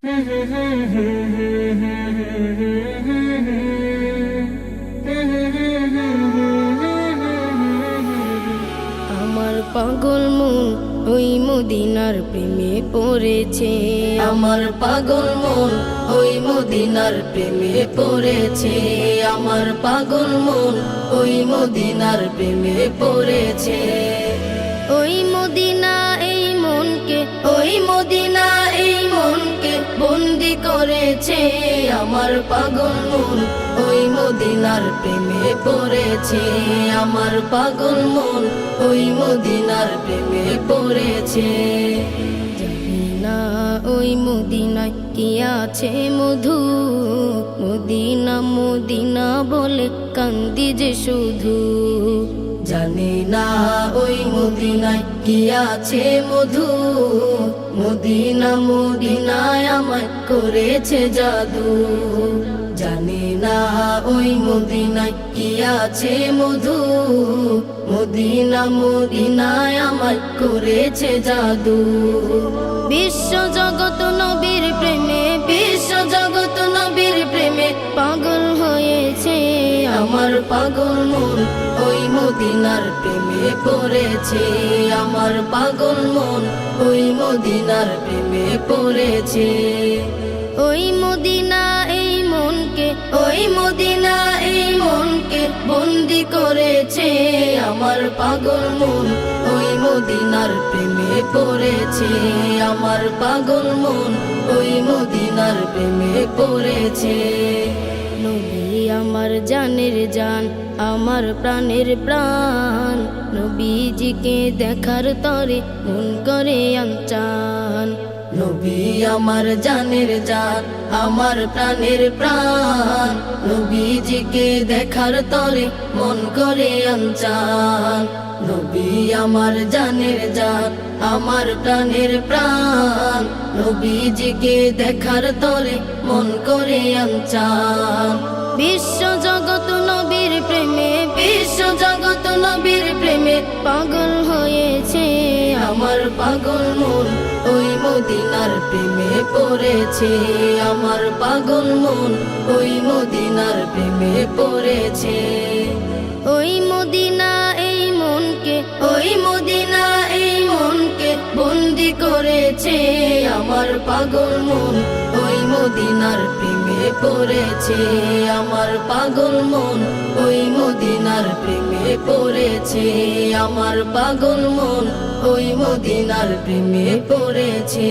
আমার পাগল মন ওই মদিনার প্রেমে পড়েছে। আমার পাগল মন ওই মদিনার প্রেমে পড়েছে। আমার পাগল মন ওই মদিনার প্রেমে পড়েছে। ওই মদিনা এই মনকে, ওই মদিনা এই মনকে বন্দি করেছে। আমার পাগল মন ওই মদিনার প্রেমে পড়েছে। আমার পাগল মন ওই মদিনার প্রেমে পড়েছে। জানি না ওই মদিনায় কি আছে মধু, মদিনা মদিনা বলে কান্দি যে শুধু। জানি না ওই মদিনায় কি আছে মধু, মদিনা মদিনায় আমায় করেছে জাদু। জানি না ওই মদিনায় কি আছে মধু, মদিনা মদিনায় আমায় করেছে জাদু। বিশ্ব জগৎ নবীর প্রেমে, বিশ্ব জগৎ নবীর প্রেমে পাগল হয়েছে। আমার পাগল মন ওই মদিনার প্রেমে পড়েছে। আমার পাগল মন ওই মদিনার প্রেমে পড়েছে। ওই মদিনা এই মনকে, ওই মদিনা এই মনকে বন্দি করেছে। আমার পাগল মন ওই মদিনার প্রেমে পড়েছে। আমার পাগল মন ওই মদিনার প্রেমে পড়েছে। নবী আমার জানের জান, আমার প্রাণের প্রাণ, নবীজিকে দেখার তরে মন করে আনচান। নবী আমার জানের জান, আমার প্রাণের প্রাণ, নবীজিকে দেখার তরে মন করে আনচান। নবী আমার জানের জান, আমার প্রাণের প্রাণ, নবীজিকে দেখার তরে মন করে আনচান। বিশ্ব জগৎ নবীর প্রেমে, বিশ্ব জগৎ নবীর প্রেমে পাগল হয়েছে। আমার পাগল মন ওই মদিনার প্রেমে পড়েছে। আমার পাগল মন ওই মদিনার প্রেমে পড়েছে। ওই মদিনা এই মনকে, ওই মদিনা এই মনকে বন্দি করেছে। আমার পাগল মন ওই মদিনার প্রেমে পড়েছে। আমার পাগল মন ওই মদিনার প্রেমে পড়েছে। আমার পাগল মন ওই মদিনার প্রেমে পড়েছে।